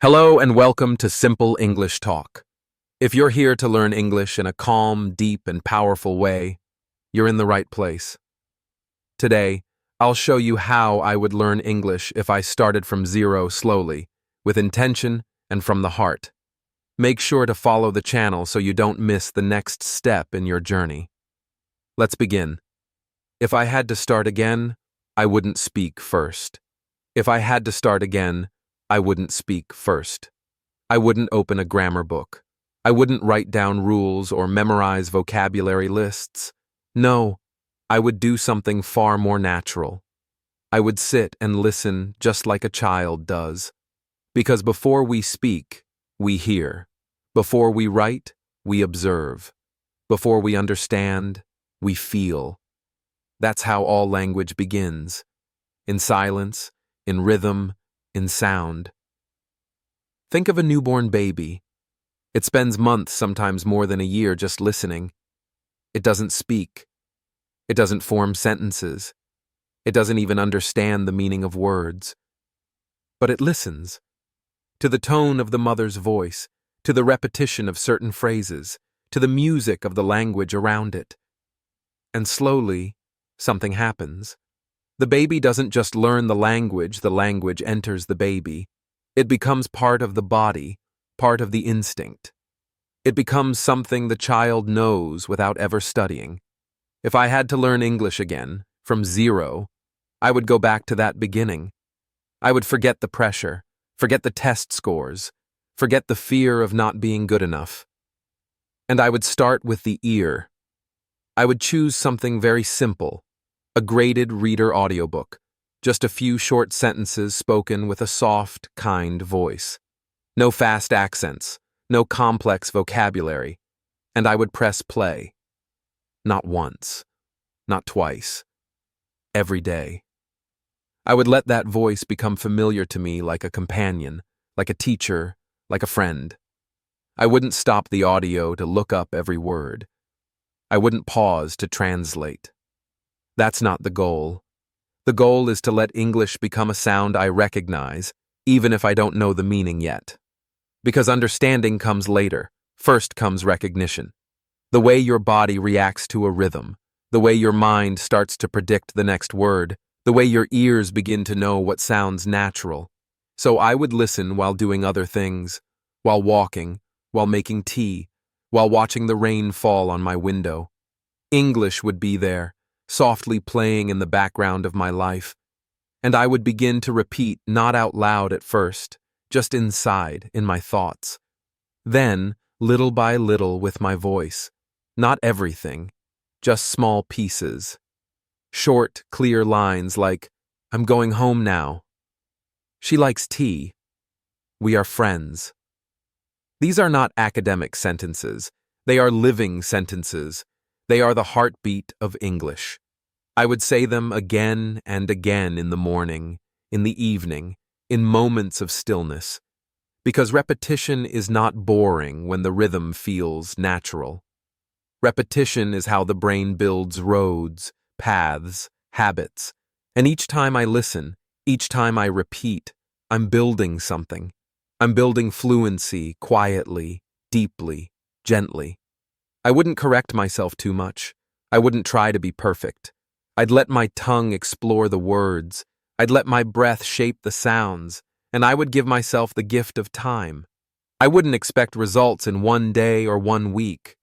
Hello and welcome to Simple English Talk. If you're here to learn English in a calm, deep, and powerful way, you're in the right place. Today, I'll show you how I would learn English if I started from zero slowly, with intention and from the heart. Make sure to follow the channel so you don't miss the next step in your journey. Let's begin. If I had to start again, I wouldn't speak first. If I had to start again, I wouldn't speak first. I wouldn't open a grammar book. I wouldn't write down rules or memorize vocabulary lists. No, I would do something far more natural. I would sit and listen just like a child does. Because before we speak, we hear. Before we write, we observe. Before we understand, we feel. That's how all language begins. In silence, in rhythm, in sound. Think of a newborn baby. It spends months, sometimes more than a year, just listening. It doesn't speak. It doesn't form sentences. It doesn't even understand the meaning of words. But it listens. To the tone of the mother's voice, to the repetition of certain phrases, to the music of the language around it. And slowly, something happens. The baby doesn't just learn the language enters the baby. It becomes part of the body, part of the instinct. It becomes something the child knows without ever studying. If I had to learn English again, from zero, I would go back to that beginning. I would forget the pressure, forget the test scores, forget the fear of not being good enough. And I would start with the ear. I would choose something very simple. A graded reader audiobook, just a few short sentences spoken with a soft, kind voice. No fast accents, no complex vocabulary, and I would press play. Not once, not twice, every day. I would let that voice become familiar to me like a companion, like a teacher, like a friend. I wouldn't stop the audio to look up every word. I wouldn't pause to translate. That's not the goal. The goal is to let English become a sound I recognize, even if I don't know the meaning yet. Because understanding comes later. First comes recognition. The way your body reacts to a rhythm, the way your mind starts to predict the next word, the way your ears begin to know what sounds natural. So I would listen while doing other things, while walking, while making tea, while watching the rain fall on my window. English would be there, softly playing in the background of my life, and I would begin to repeat, not out loud at first, just inside, in my thoughts. Then, little by little with my voice, not everything, just small pieces. Short, clear lines like, "I'm going home now. She likes tea. We are friends." These are not academic sentences. They are living sentences. They are the heartbeat of English. I would say them again and again in the morning, in the evening, in moments of stillness, because repetition is not boring when the rhythm feels natural. Repetition is how the brain builds roads, paths, habits, and each time I listen, each time I repeat, I'm building something. I'm building fluency, quietly, deeply, gently. I wouldn't correct myself too much. I wouldn't try to be perfect. I'd let my tongue explore the words. I'd let my breath shape the sounds, and I would give myself the gift of time. I wouldn't expect results in one day or one week.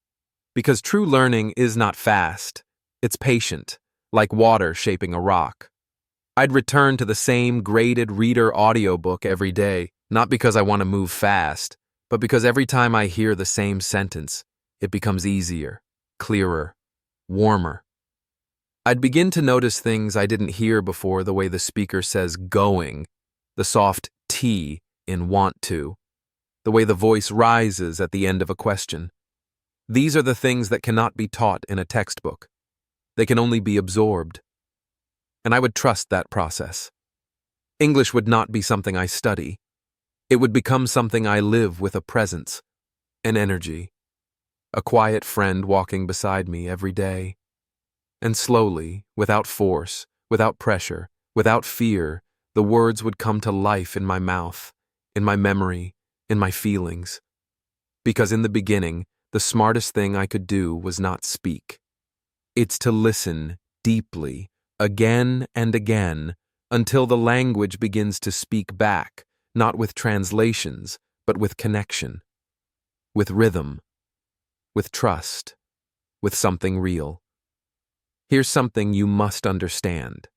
Because true learning is not fast. It's patient, like water shaping a rock. I'd return to the same graded reader audiobook every day, not because I want to move fast, but because every time I hear the same sentence, it becomes easier, clearer, warmer. I'd begin to notice things I didn't hear before, the way the speaker says going, the soft T in want to, the way the voice rises at the end of a question. These are the things that cannot be taught in a textbook. They can only be absorbed. And I would trust that process. English would not be something I study. It would become something I live with, a presence, an energy. A quiet friend walking beside me every day. And slowly, without force, without pressure, without fear, the words would come to life in my mouth, in my memory, in my feelings. Because in the beginning, the smartest thing I could do was not speak. It's to listen deeply, again and again, until the language begins to speak back, not with translations, but with connection, with rhythm, with trust, with something real. Here's something you must understand.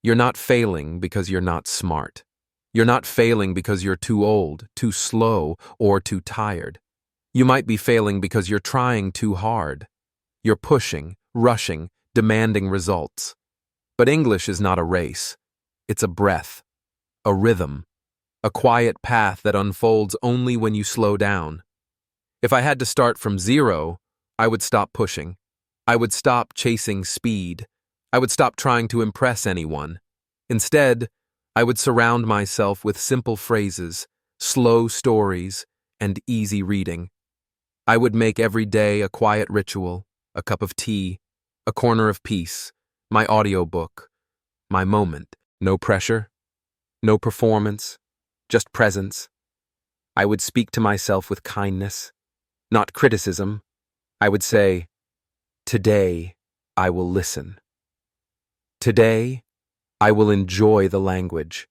You're not failing because you're not smart. You're not failing because you're too old, too slow, or too tired. You might be failing because you're trying too hard. You're pushing, rushing, demanding results. But English is not a race. It's a breath, a rhythm, a quiet path that unfolds only when you slow down. If I had to start from zero, I would stop pushing. I would stop chasing speed. I would stop trying to impress anyone. Instead, I would surround myself with simple phrases, slow stories, and easy reading. I would make every day a quiet ritual, a cup of tea, a corner of peace, my audiobook, my moment. No pressure, no performance, just presence. I would speak to myself with kindness, not criticism. I would say, "Today, I will listen. Today, I will enjoy the language."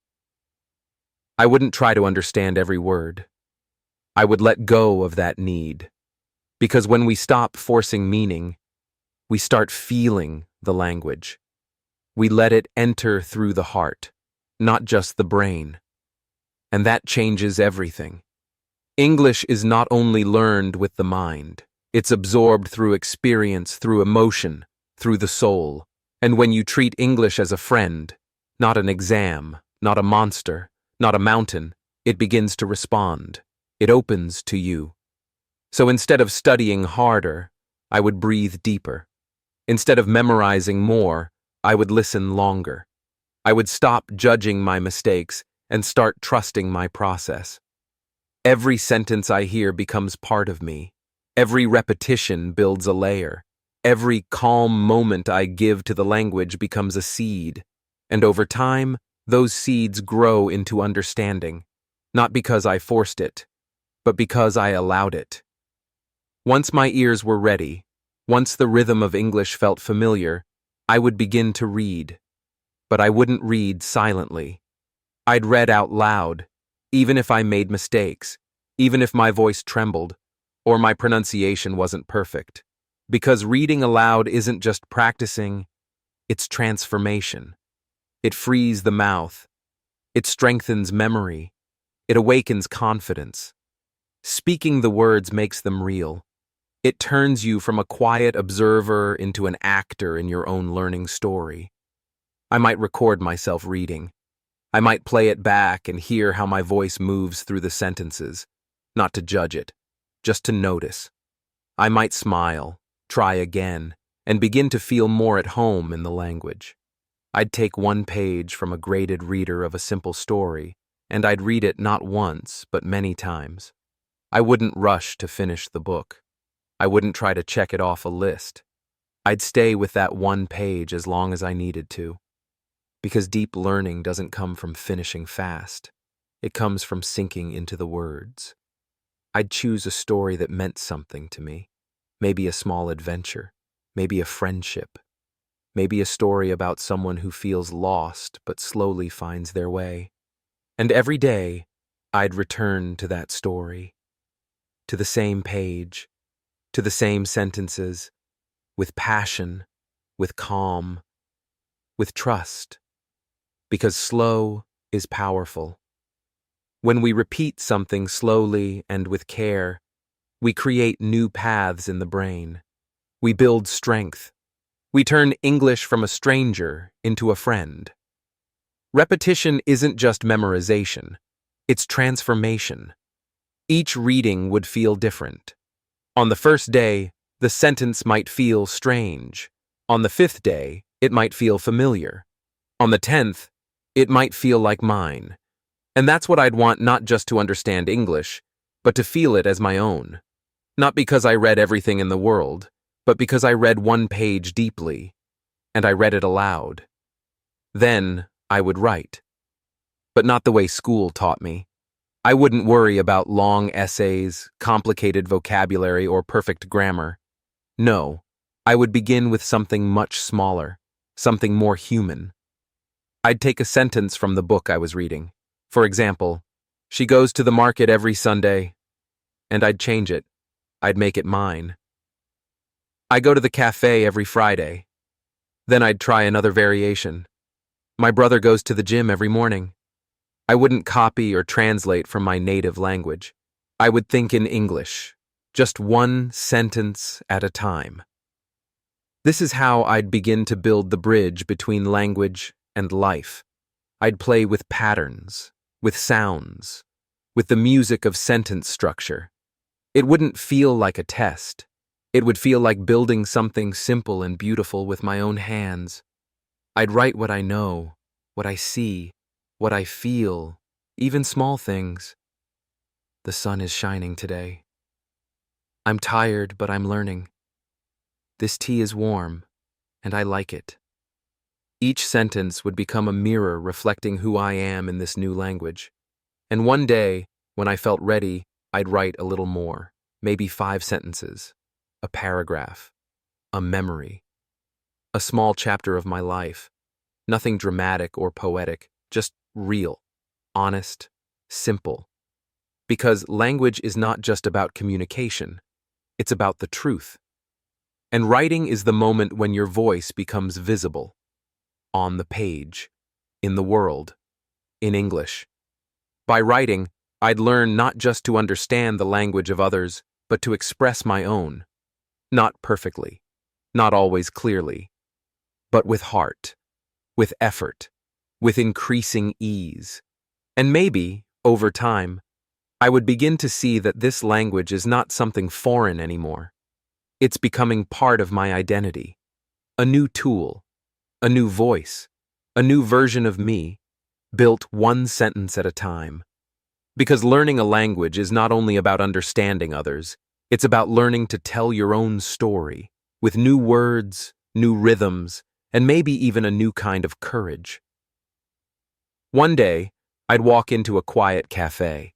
I wouldn't try to understand every word. I would let go of that need. Because when we stop forcing meaning, we start feeling the language. We let it enter through the heart, not just the brain. And that changes everything. English is not only learned with the mind, it's absorbed through experience, through emotion, through the soul. And when you treat English as a friend, not an exam, not a monster, not a mountain, it begins to respond. It opens to you. So instead of studying harder, I would breathe deeper. Instead of memorizing more, I would listen longer. I would stop judging my mistakes and start trusting my process. Every sentence I hear becomes part of me. Every repetition builds a layer. Every calm moment I give to the language becomes a seed. And over time, those seeds grow into understanding, not because I forced it, but because I allowed it. Once my ears were ready, once the rhythm of English felt familiar, I would begin to read. But I wouldn't read silently. I'd read out loud, even if I made mistakes, even if my voice trembled, or my pronunciation wasn't perfect. Because reading aloud isn't just practicing, it's transformation. It frees the mouth. It strengthens memory. It awakens confidence. Speaking the words makes them real. It turns you from a quiet observer into an actor in your own learning story. I might record myself reading. I might play it back and hear how my voice moves through the sentences, not to judge it, just to notice. I might smile, try again, and begin to feel more at home in the language. I'd take one page from a graded reader of a simple story, and I'd read it not once, but many times. I wouldn't rush to finish the book. I wouldn't try to check it off a list. I'd stay with that one page as long as I needed to. Because deep learning doesn't come from finishing fast. It comes from sinking into the words. I'd choose a story that meant something to me. Maybe a small adventure. Maybe a friendship. Maybe a story about someone who feels lost but slowly finds their way. And every day, I'd return to that story. To the same page. To the same sentences, with passion, with calm, with trust, because slow is powerful. When we repeat something slowly and with care, we create new paths in the brain. We build strength. We turn English from a stranger into a friend. Repetition isn't just memorization, it's transformation. Each reading would feel different. On the first day, the sentence might feel strange. On the 5th day, it might feel familiar. On the 10th, it might feel like mine. And that's what I'd want, not just to understand English, but to feel it as my own. Not because I read everything in the world, but because I read one page deeply, and I read it aloud. Then I would write. But not the way school taught me. I wouldn't worry about long essays, complicated vocabulary, or perfect grammar. No, I would begin with something much smaller, something more human. I'd take a sentence from the book I was reading. For example, she goes to the market every Sunday, and I'd change it. I'd make it mine. I go to the cafe every Friday. Then I'd try another variation. My brother goes to the gym every morning. I wouldn't copy or translate from my native language. I would think in English, just one sentence at a time. This is how I'd begin to build the bridge between language and life. I'd play with patterns, with sounds, with the music of sentence structure. It wouldn't feel like a test. It would feel like building something simple and beautiful with my own hands. I'd write what I know, what I see, what I feel, even small things. The sun is shining today. I'm tired, but I'm learning. This tea is warm, and I like it. Each sentence would become a mirror reflecting who I am in this new language. And one day, when I felt ready, I'd write a little more, maybe 5 sentences, a paragraph, a memory, a small chapter of my life. Nothing dramatic or poetic, just real, honest, simple. Because language is not just about communication, it's about the truth. And writing is the moment when your voice becomes visible. On the page, in the world, in English. By writing, I'd learn not just to understand the language of others, but to express my own. Not perfectly, not always clearly, but with heart, with effort, with increasing ease. And maybe, over time, I would begin to see that this language is not something foreign anymore. It's becoming part of my identity. A new tool, a new voice, a new version of me, built one sentence at a time. Because learning a language is not only about understanding others, it's about learning to tell your own story, with new words, new rhythms, and maybe even a new kind of courage. One day, I'd walk into a quiet cafe.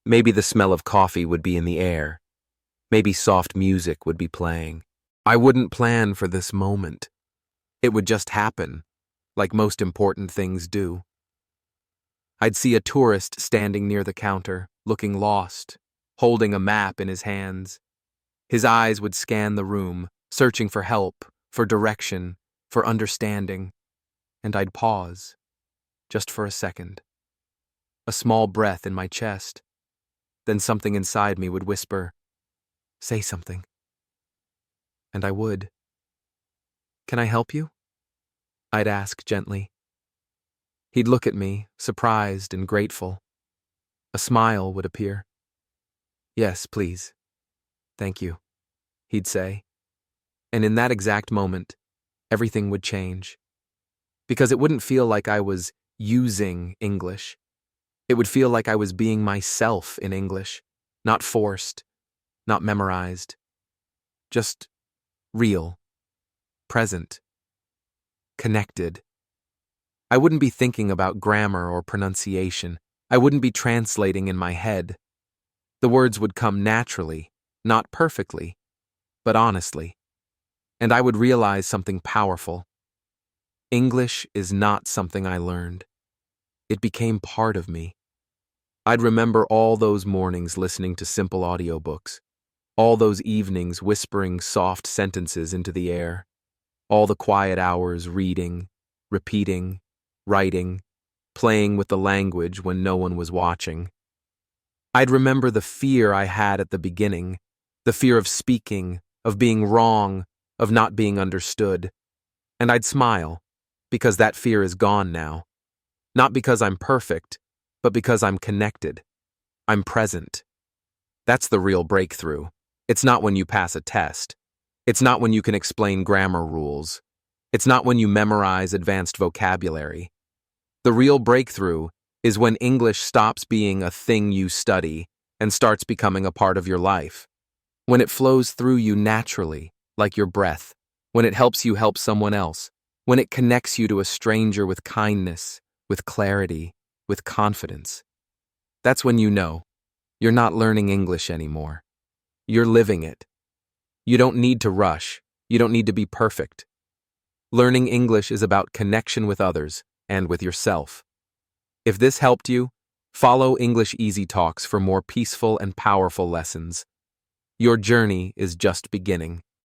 Maybe the smell of coffee would be in the air. Maybe soft music would be playing. I wouldn't plan for this moment. It would just happen, like most important things do. I'd see a tourist standing near the counter, looking lost, holding a map in his hands. His eyes would scan the room, searching for help, for direction, for understanding. And I'd pause, just for a second. A small breath in my chest. Then something inside me would whisper, "Say something." And I would. "Can I help you?" I'd ask gently. He'd look at me, surprised and grateful. A smile would appear. "Yes, please. Thank you," he'd say. And in that exact moment, everything would change. Because it wouldn't feel like I was using English. It would feel like I was being myself in English, not forced, not memorized. Just real, present, connected. I wouldn't be thinking about grammar or pronunciation. I wouldn't be translating in my head. The words would come naturally, not perfectly, but honestly. And I would realize something powerful. English is not something I learned. It became part of me. I'd remember all those mornings listening to simple audiobooks, all those evenings whispering soft sentences into the air, all the quiet hours reading, repeating, writing, playing with the language when no one was watching. I'd remember the fear I had at the beginning, the fear of speaking, of being wrong, of not being understood. And I'd smile, because that fear is gone now. Not because I'm perfect, but because I'm connected. I'm present. That's the real breakthrough. It's not when you pass a test. It's not when you can explain grammar rules. It's not when you memorize advanced vocabulary. The real breakthrough is when English stops being a thing you study and starts becoming a part of your life. When it flows through you naturally, like your breath. When it helps you help someone else. When it connects you to a stranger with kindness, with clarity, with confidence. That's when you know you're not learning English anymore. You're living it. You don't need to rush. You don't need to be perfect. Learning English is about connection with others and with yourself. If this helped you, follow English Easy Talks for more peaceful and powerful lessons. Your journey is just beginning.